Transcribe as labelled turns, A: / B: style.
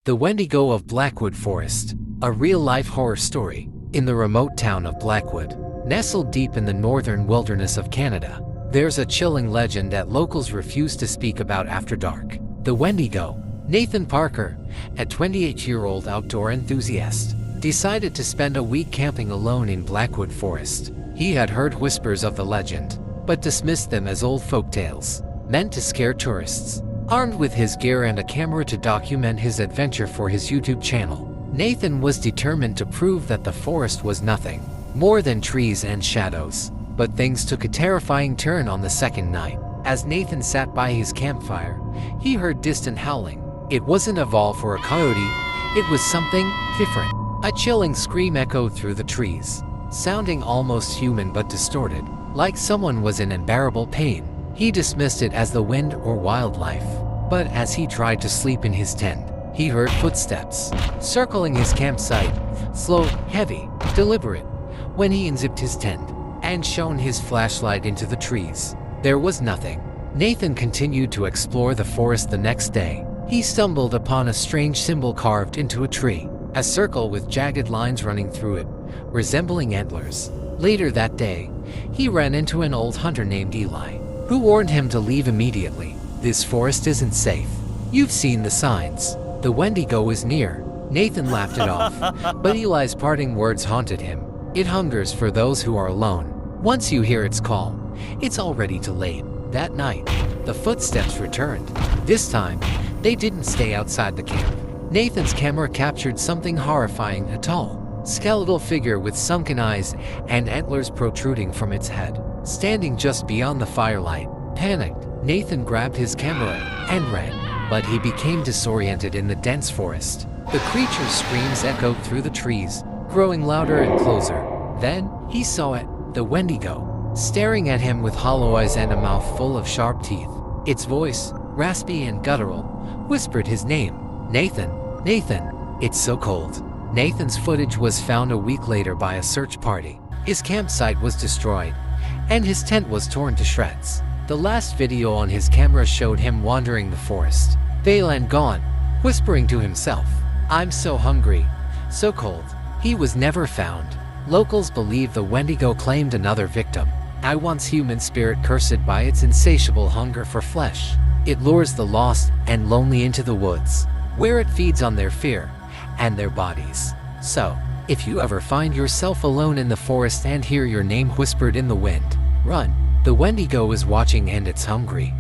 A: The Wendigo of Blackwood Forest, a real-life horror story, in the remote town of Blackwood. Nestled deep in the northern wilderness of Canada, there's a chilling legend that locals refuse to speak about after dark. The Wendigo. Nathan Parker, a 28-year-old outdoor enthusiast, decided to spend a week camping alone in Blackwood Forest. He had heard whispers of the legend, but dismissed them as old folktales, meant to scare tourists. Armed with his gear and a camera to document his adventure for his YouTube channel, Nathan was determined to prove that the forest was nothing more than trees and shadows. But things took a terrifying turn on the second night. As Nathan sat by his campfire, he heard distant howling. It wasn't a vol for a coyote, it was something different. A chilling scream echoed through the trees, sounding almost human but distorted, like someone was in unbearable pain. He dismissed it as the wind or wildlife. But as he tried to sleep in his tent, he heard footsteps circling his campsite, slow, heavy, deliberate. When he unzipped his tent and shone his flashlight into the trees, there was nothing. Nathan continued to explore the forest the next day. He stumbled upon a strange symbol carved into a tree, a circle with jagged lines running through it, resembling antlers. Later that day, he ran into an old hunter named Eli, who warned him to leave immediately. This forest isn't safe. You've seen the signs. The Wendigo is near. Nathan laughed it off, but Eli's parting words haunted him. It hungers for those who are alone. Once you hear its call, it's already too late. That night, the footsteps returned. This time, they didn't stay outside the camp. Nathan's camera captured something horrifying: a tall, skeletal figure with sunken eyes and antlers protruding from its head, standing just beyond the firelight. Panicked, Nathan grabbed his camera and ran, but he became disoriented in the dense forest. The creature's screams echoed through the trees, growing louder and closer. Then, he saw it, the Wendigo, staring at him with hollow eyes and a mouth full of sharp teeth. Its voice, raspy and guttural, whispered his name. Nathan, Nathan, it's so cold. Nathan's footage was found a week later by a search party. His campsite was destroyed, and his tent was torn to shreds. The last video on his camera showed him wandering the forest, pale and gone, whispering to himself, "I'm so hungry, so cold." He was never found. Locals believe the Wendigo claimed another victim, a once human spirit cursed by its insatiable hunger for flesh. It lures the lost and lonely into the woods, where it feeds on their fear and their bodies. So, if you ever find yourself alone in the forest and hear your name whispered in the wind, run. The Wendigo is watching and it's hungry.